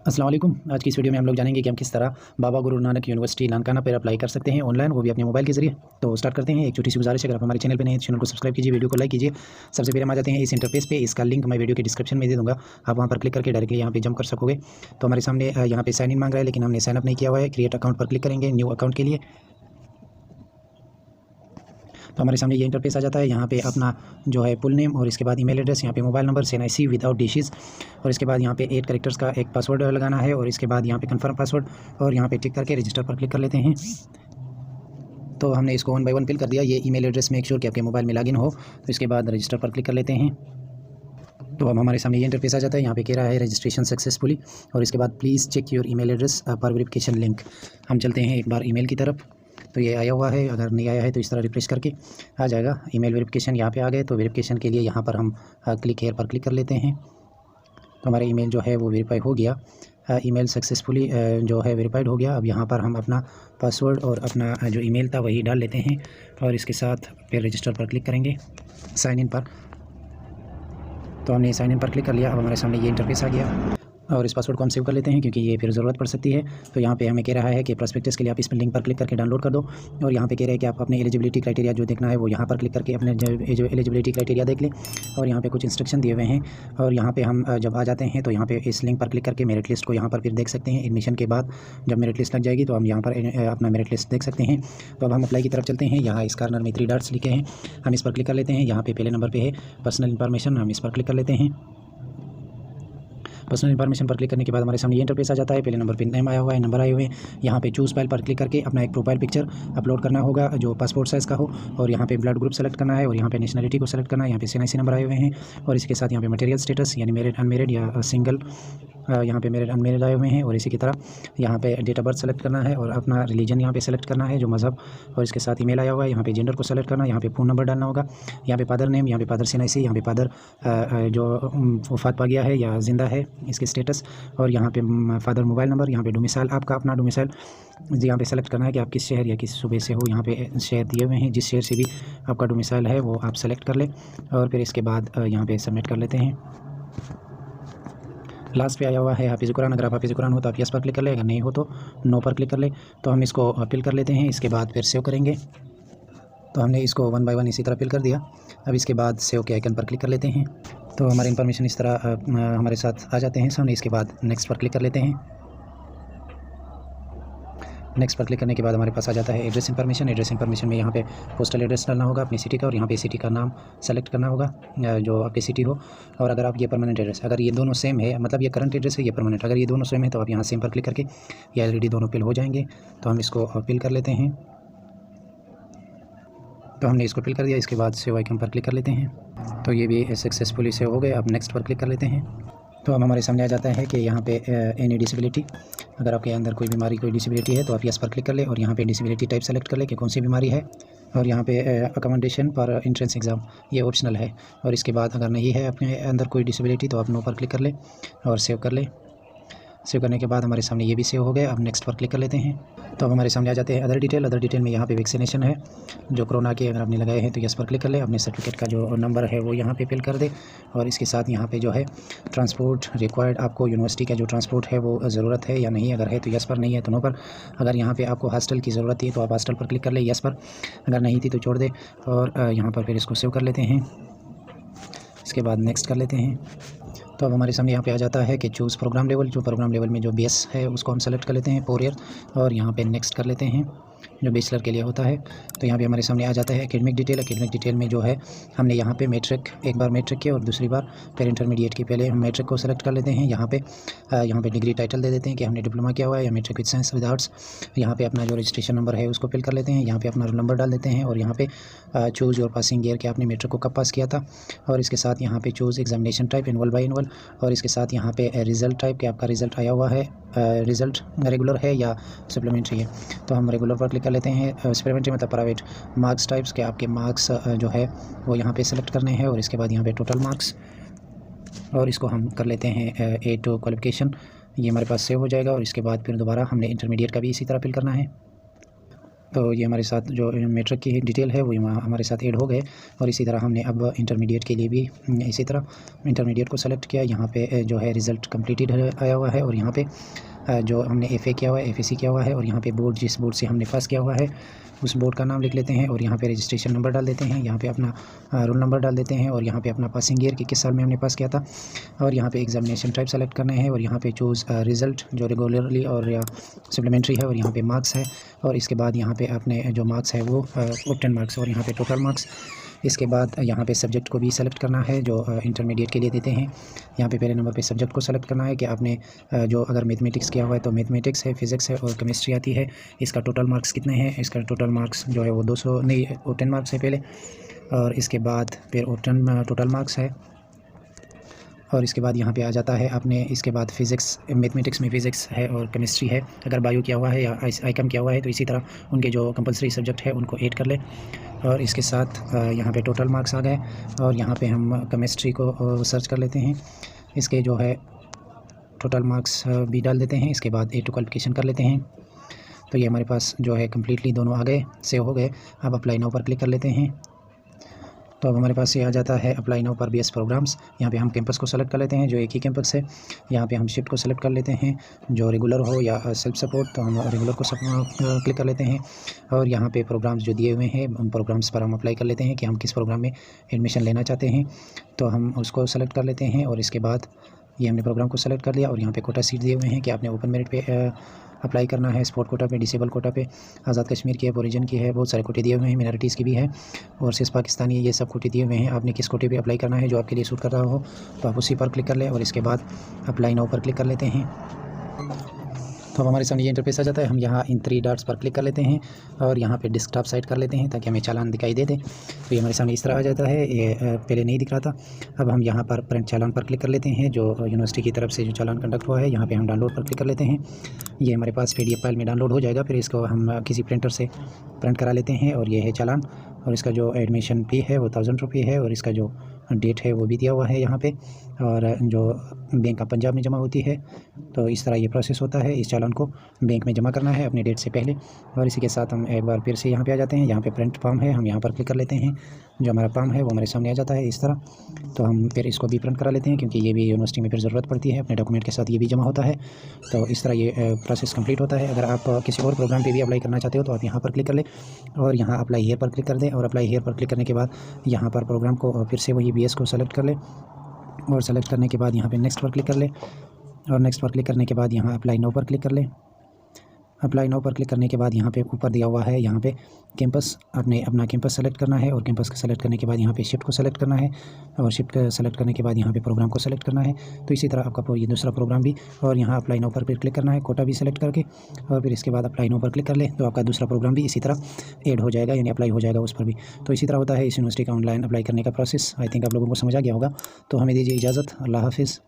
अस्सलाम वालेकुम। आज की इस वीडियो में हम लोग जानेंगे कि हम किस तरह बाबा गुरु नानक यूनिवर्सिटी नानकाना पर अप्लाई कर सकते हैं ऑनलाइन, वो भी अपने मोबाइल के जरिए। तो स्टार्ट करते हैं। एक छोटी सी गुजारिश है, अगर आप हमारे चैनल पर नहीं हैं तो चैनल को सब्सक्राइब कीजिए, वीडियो को लाइक कीजिए। सबसे पहले हम आ जाते हैं इस इंटरफेस पे। इसका लिंक मैं वीडियो के डिस्क्रिप्शन में दे दूँगा, आप वहाँ पर क्लिक करके डायरेक्टली यहाँ पे जंप कर सकोगे। तो हमारे सामने यहाँ पे साइन इन मांग रहा है, लेकिन हमने साइन अप नहीं किया हुआ है। क्रिएट अकाउंट पर क्लिक करेंगे न्यू अकाउंट के लिए। तो हमारे सामने ये इंटरफेस आ जाता है। यहाँ पे अपना जो है फुल नेम और इसके बाद ईमेल एड्रेस, यहाँ पे mobile number, SNIC without dishes, और इसके बाद यहाँ पे 8 कैरेक्टर्स का एक पासवर्ड लगाना है, और इसके बाद यहाँ पे कंफर्म पासवर्ड, और यहाँ पे टिक करके रजिस्टर पर क्लिक कर लेते हैं। तो हमने इसको 1 बाय 1 फिल कर दिया। ये ईमेल एड्रेस मेक श्योर कि आपके मोबाइल में लॉगिन हो। तो इसके बाद रजिस्टर पर क्लिक कर लेते हैं। तो अब हमारे सामने ये इंटरफेस आ जाता है। यहाँ पे कह रहा है रजिस्ट्रेशन सक्सेसफुली, और इसके बाद please check your email address for verification link. हम चलते हैं एक बार ईमेल की तरफ। तो ये आया हुआ है, अगर नहीं आया है तो इस तरह रिफ्रेश करके आ जाएगा। ईमेल वेरिफिकेशन यहाँ पे आ गए। तो वेरिफिकेशन के लिए यहाँ पर हम क्लिक हेयर पर क्लिक कर लेते हैं। तो हमारा ईमेल जो है वो वेरीफाई हो गया। ईमेल सक्सेसफुली जो है वेरीफाइड हो गया। अब यहाँ पर हम अपना पासवर्ड और अपना जो ईमेल था वही डाल लेते हैं, और इसके साथ फिर रजिस्टर पर क्लिक करेंगे साइन इन पर। तो हमने साइन इन पर क्लिक कर लिया। अब हमारे सामने ये इंटरफेस आ गया, और इस पासवर्ड को हम सेव कर लेते हैं क्योंकि ये फिर ज़रूरत पड़ सकती है। तो यहाँ पे हमें कह रहा है कि प्रोस्पेक्टस के लिए आप इस लिंक पर क्लिक करके डाउनलोड कर दो, और यहाँ पे कह रहे हैं कि आप अपने एलिजिबिलिटी क्राइटेरिया जो देखना है वो यहाँ पर क्लिक करके अपने जो एलिजिबिलिटी क्राइटेरिया देख लें। और यहाँ पे कुछ इंस्ट्रक्शन दिए हुए हैं, और यहाँ पे हम जब आ जाते हैं तो यहाँ पे इस लिंक पर क्लिक करके मेरिट लिस्ट को यहाँ पर फिर देख सकते हैं। एडमिशन के बाद जब मेरिट लिस्ट लग जाएगी तो हम यहाँ पर अपना मेरिट लिस्ट देख सकते हैं। तो अब हम अप्लाई की तरफ चलते हैं। यहाँ इस कॉर्नर में 3 डॉट्स लिखे हैं, हम इस पर क्लिक कर लेते हैं। यहाँ पे पहले नंबर पर है पर्सनल इन्फॉर्मेशन, हम इस पर क्लिक कर लेते हैं। पर्सनल इन्फॉर्मेशन पर क्लिक करने के बाद हमारे सामने ये इंटरफेस आ जाता है। पहले नंबर पे नेम आया हुआ है, नंबर आए हुए हैं। यहाँ पे चूज़ फाइल पर क्लिक करके अपना एक प्रोफाइल पिक्चर अपलोड करना होगा जो पासपोर्ट साइज़ का हो, और यहाँ पे ब्लड ग्रुप सेलेक्ट करना है, और यहाँ पे नेशनलिटी को सेलेक्ट करना है। यहाँ पे SNIC नंबर आए हुए हैं, और इसके साथ यहाँ पे मटेरियल स्टेटस यानी मैरिड अनमेरिड या सिंगल, यहाँ पे मैरिड अनमेरिड आए हुए हैं। और इसी की तरह यहाँ पे डेट ऑफ बर्थ सेलेक्ट करना है, और अपना रिलीजन यहाँ पे सेलेक्ट करना है जो मज़हब, और इसके साथ ईमेल आया हुआ है। यहाँ पे जेंडर को सेलेक्ट करना है, यहाँ पे फ़ोन नंबर डालना होगा, यहाँ पे फादर नेम, यहाँ पे फादर SNIC, यहाँ पे फादर जो वफात पा गया है या ज़िंदा है इसके स्टेटस, और यहाँ पे फादर मोबाइल नंबर, यहाँ पे डोमिसाइल आपका अपना डोमिसाइल यहाँ पे सेलेक्ट करना है कि आप किस शहर या किस सूबे से हो। यहाँ पे शहर दिए हुए हैं, जिस शहर से भी आपका डोमिसाइल है वो आप सेलेक्ट कर लें, और फिर इसके बाद यहाँ पे सबमिट कर लेते हैं। लास्ट पे आया हुआ है हाफिज़ कुरान, अगर आप हाफिज़ कुरान हो तो आप यस पर क्लिक कर ले, अगर नहीं हो तो नो पर क्लिक कर ले। तो हम इसको फिल कर लेते हैं, इसके बाद फिर सेव करेंगे। तो हमने इसको 1 बाय 1 इसी तरह फिल कर दिया। अब इसके बाद सेव के आइकन पर क्लिक कर लेते हैं। तो हमारे इन्फॉर्मेशन इस तरह हमारे साथ आ जाते हैं सामने। इसके बाद नेक्स्ट पर क्लिक कर लेते हैं। नेक्स्ट पर क्लिक करने के बाद हमारे पास आ जाता है एड्रेस इन्फॉर्मेशन। एड्रेस इन्फॉर्मेशन में यहाँ पे पोस्टल एड्रेस डालना होगा अपनी सिटी का, और यहाँ पे सिटी का नाम सेलेक्ट करना होगा जो आपकी सिटी हो। और अगर आप ये परमानेंट एड्रेस, अगर ये दोनों सेम है, मतलब ये करंट एड्रेस है, ये परमानेंट, अगर ये दोनों सेम है तो आप यहाँ सेम पर क्लिक करके ये ऑलरेडी दोनों फिल हो जाएंगे। तो हम इसको फिल कर लेते हैं। तो हमने इसको फिल कर दिया। इसके बाद सेव आइकन पर क्लिक कर लेते हैं। तो ये भी सक्सेसफुली सेव हो गए। अब नेक्स्ट पर क्लिक कर लेते हैं। तो अब हमारे सामने आ जाता है कि यहाँ पे एनी डिसेबिलिटी, अगर आपके अंदर कोई बीमारी, कोई डिसेबिलिटी है तो आप यस पर क्लिक कर ले, और यहाँ पे डिसेबिलिटी टाइप सेलेक्ट कर ले कि कौन सी बीमारी है, और यहाँ पे अकोमोडेशन पर एंट्रेंस एग्ज़ाम ये ऑप्शनल है। और इसके बाद अगर नहीं है अपने अंदर कोई डिसेबिलिटी तो आप नो पर क्लिक कर ले और सेव कर ले। सेव करने के बाद हमारे सामने ये भी सेव हो गए। अब नेक्स्ट पर क्लिक कर लेते हैं। तो अब हमारे सामने आ जाते हैं अदर डिटेल। अदर डिटेल में यहाँ पे वैक्सीनेशन है जो कोरोना के, अगर आपने लगाए हैं तो यस पर क्लिक कर ले। अपने सर्टिफिकेट का जो नंबर है वो यहाँ पे फिल कर दे, और इसके साथ यहाँ पे जो है ट्रांसपोर्ट रिक्वायर्ड, आपको यूनिवर्सिटी का जो ट्रांसपोर्ट है वो ज़रूरत है या नहीं, अगर है तो यस पर, नहीं है तो नो पर। अगर यहाँ पे आपको हॉस्टल की ज़रूरत थी तो आप हॉस्टल पर क्लिक कर ले यस पर, अगर नहीं थी तो छोड़ दे। और यहाँ पर फिर इसको सेव कर लेते हैं। इसके बाद नेक्स्ट कर लेते हैं। तो अब हमारे सामने यहाँ पे आ जाता है कि चूज़ प्रोग्राम लेवल, जो प्रोग्राम लेवल में जो BS है उसको हम सेलेक्ट कर लेते हैं 4 ईयर, और यहाँ पे नेक्स्ट कर लेते हैं जो बैचलर के लिए होता है। तो यहाँ पे हमारे सामने आ जाता है एकेडमिक डिटेल। एकेडमिक डिटेल में जो है हमने यहाँ पे मैट्रिक, एक बार मैट्रिक की और दूसरी बार फिर इंटरमीडिएट की। पहले हम मैट्रिक को सेलेक्ट कर लेते हैं। यहाँ पे डिग्री टाइटल दे देते हैं कि हमने डिप्लोमा किया हुआ है या matric with science with arts. यहाँ पे अपना जो रजिस्ट्रेशन नंबर है उसको फिल कर लेते हैं। यहाँ पे अपना रोल नंबर डाल देते हैं, और यहाँ पे चूज़ योर पासिंग ईयर कि आपने मैट्रिक को कब पास किया था, और इसके साथ यहाँ पे choose examination type annual by annual, और इसके साथ यहाँ पे रिज़ल्ट टाइप कि आपका रिज़ल्ट आया हुआ है, रिज़ल्ट रेगुलर है या सप्लीमेंट्री है। तो हम रेगुलर पर क्लिक कर लेते हैं। सप्लीमेंट्री मतलब प्राइवेट। मार्क्स टाइप्स के आपके मार्क्स जो है वो यहाँ पे सेलेक्ट करने हैं, और इसके बाद यहाँ पे टोटल मार्क्स, और इसको हम कर लेते हैं A2 क्वालिफिकेशन। ये हमारे पास सेव हो जाएगा। और इसके बाद फिर दोबारा हमने इंटरमीडिएट का भी इसी तरह फिल करना है। तो ये हमारे साथ जो मैट्रिक की डिटेल है वो यहाँ हमारे साथ ऐड हो गए। और इसी तरह हमने अब इंटरमीडिएट के लिए भी इसी तरह इंटरमीडिएट को सेलेक्ट किया। यहाँ पे जो है रिज़ल्ट कंप्लीटेड आया हुआ है और यहाँ पे जो हमने FA किया हुआ है, FAC किया हुआ है और यहाँ पे बोर्ड, जिस बोर्ड से हमने पास किया हुआ है उस बोर्ड का नाम लिख लेते हैं और यहाँ पे रजिस्ट्रेशन नंबर डाल देते हैं। यहाँ पे अपना रोल नंबर डाल देते हैं और यहाँ पे अपना पासिंग ईयर कि किस साल में हमने पास किया था और यहाँ पे एग्जामिनेशन टाइप सेलेक्ट करना है और यहाँ पे चूज़ रिज़ल्ट जो रेगुलरली और या सप्लीमेंट्री है और यहाँ पे मार्क्स है और इसके बाद यहाँ पे अपने जो मार्क्स है वो 10 मार्क्स और यहाँ पे टोटल मार्क्स। इसके बाद यहाँ पे सब्जेक्ट को भी सेलेक्ट करना है जो इंटरमीडिएट के लिए देते हैं। यहाँ पे पहले नंबर पे सब्जेक्ट को सेलेक्ट करना है कि आपने जो अगर मैथमेटिक्स किया हुआ है तो मैथमेटिक्स है, फिज़िक्स है और केमिस्ट्री आती है। इसका टोटल मार्क्स कितने हैं, इसका टोटल मार्क्स जो है वो 200 नहीं वो 10 मार्क्स है पहले और इसके बाद फिर वो 10 टोटल मार्क्स है। और इसके बाद यहाँ पे आ जाता है आपने, इसके बाद फिज़िक्स मैथमेटिक्स में फ़िज़िक्स है और केमिस्ट्री है। अगर बायो किया हुआ है या आईकॉम किया हुआ है तो इसी तरह उनके जो कंपलसरी सब्जेक्ट है उनको ऐड कर ले। और इसके साथ यहाँ पे टोटल मार्क्स आ गए और यहाँ पे हम केमिस्ट्री को सर्च कर लेते हैं। इसके जो है टोटल मार्क्स भी डाल देते हैं। इसके बाद A2 क्वालिफिकेशन कर लेते हैं। तो ये हमारे पास जो है कम्प्लीटली दोनों आ गए, सेव हो गए। अब अप्लाई नाउ पर क्लिक कर लेते हैं। तो अब हमारे पास ये आ जाता है अप्लाई नाउ पर BS प्रोग्राम्स। यहाँ पे हम कैंपस को सेलेक्ट कर लेते हैं जो एक ही कैंपस है। यहाँ पे हम शिफ्ट को सेलेक्ट कर लेते हैं जो रेगुलर हो या सेल्फ सपोर्ट, तो हम रेगुलर को क्लिक कर लेते हैं। और यहाँ पे प्रोग्राम्स जो दिए हुए हैं उन प्रोग्राम्स पर हम अप्लाई कर लेते हैं कि हम किस प्रोग्राम में एडमिशन लेना चाहते हैं, तो हम उसको सेलेक्ट कर लेते हैं। और इसके बाद ये हमने प्रोग्राम को सेलेक्ट कर लिया और यहाँ पे कोटा सीट दिए हुए हैं कि आपने ओपन मेरिट पे अप्लाई करना है, स्पोर्ट कोटा पे, डिसेबल कोटा पे, आज़ाद कश्मीर की है, ओरिजिन की है, बहुत सारे कोटे दिए हुए हैं, मिनॉरिटीज़ की भी है और सिर्फ पाकिस्तानी, ये सब कोटे दिए हुए हैं। आपने किस कोटे पे अप्लाई करना है जो आपके लिए सूट कर रहा हो तो आप उसी पर क्लिक कर लें और इसके बाद अप्लाई नाउ पर क्लिक कर लेते हैं। तो अब हमारे सामने ये इंटरफेस आ जाता है। हम यहाँ इन 3 डॉट्स पर क्लिक कर लेते हैं और यहाँ पे डेस्कटॉप साइट कर लेते हैं ताकि हमें चालान दिखाई दे दे। तो ये हमारे सामने इस तरह आ जाता है, ये पहले नहीं दिख रहा था। अब हम यहाँ पर प्रिंट चालान पर क्लिक कर लेते हैं जो यूनिवर्सिटी की तरफ से जो चालान कंडक्ट हुआ है। यहाँ पे हम डाउनलोड पर क्लिक कर लेते हैं। ये हमारे पास PDF फाइल में डाउनलोड हो जाएगा, फिर इसको हम किसी प्रिंटर से प्रिंट करा लेते हैं। और ये है चालान और इसका जो एडमिशन फ़ी है वो 1000 रुपये है और इसका जो डेट है वो भी दिया हुआ है यहाँ पे, और जो बैंक ऑफ पंजाब में जमा होती है। तो इस तरह ये प्रोसेस होता है, इस चालान को बैंक में जमा करना है अपने डेट से पहले। और इसी के साथ हम एक बार फिर से यहाँ पे आ जाते हैं। यहाँ पे प्रिंट फॉर्म है, हम यहाँ पर क्लिक कर लेते हैं। जो हमारा फॉर्म है वो हमारे सामने आ जाता है इस तरह। तो हम फिर इसको भी प्रिंट करा लेते हैं क्योंकि ये भी यूनिवर्सिटी में फिर ज़रूरत पड़ती है, अपने डॉक्यूमेंट के साथ ये भी जमा होता है। तो इस तरह ये प्रोसेस कंप्लीट होता है। अगर आप किसी और प्रोग्राम पे भी अप्लाई करना चाहते हो तो आप यहाँ पर क्लिक कर लें और यहाँ अप्लाई हियर पर क्लिक कर दें। और अप्लाई हियर पर क्लिक करने के बाद यहाँ पर प्रोग्राम को फिर से वही BS को सेलेक्ट कर लें और सेलेक्ट करने के बाद यहाँ पे नेक्स्ट पर क्लिक कर लें और नेक्स्ट पर क्लिक करने के बाद यहाँ अप्लाई नाउ पर क्लिक कर लें। अप्लाई नाउ पर क्लिक करने के बाद यहाँ पे ऊपर दिया हुआ है, यहाँ पे कैंपस, आपने अपना कैंपस सेलेक्ट करना है और कैंपस को सेलेक्ट करने के बाद यहाँ पे शिफ्ट को सेलेक्ट करना है और शिफ्ट सेलेक्ट करने के बाद यहाँ पे प्रोग्राम को सेलेक्ट करना है। तो इसी तरह आपका ये दूसरा प्रोग्राम भी, और यहाँ अप्लाई नाउ पर फिर क्लिक करना है, कोटा भी सेलेक्ट करके, और फिर इसके बाद अप्लाई नाउ पर क्लिक कर ले तो आपका दूसरा प्रोग्राम भी इसी तरह ऐड हो जाएगा, यानी अप्लाई हो जाएगा उस पर भी। तो इसी तरह होता है इस यूनिवर्सिटी का ऑनलाइन अप्लाई करने का प्रोसेस। आई थिंक आप लोगों को समझ आ गया होगा। तो हमें दीजिए इजाज़त, अल्लाह हाफिज़।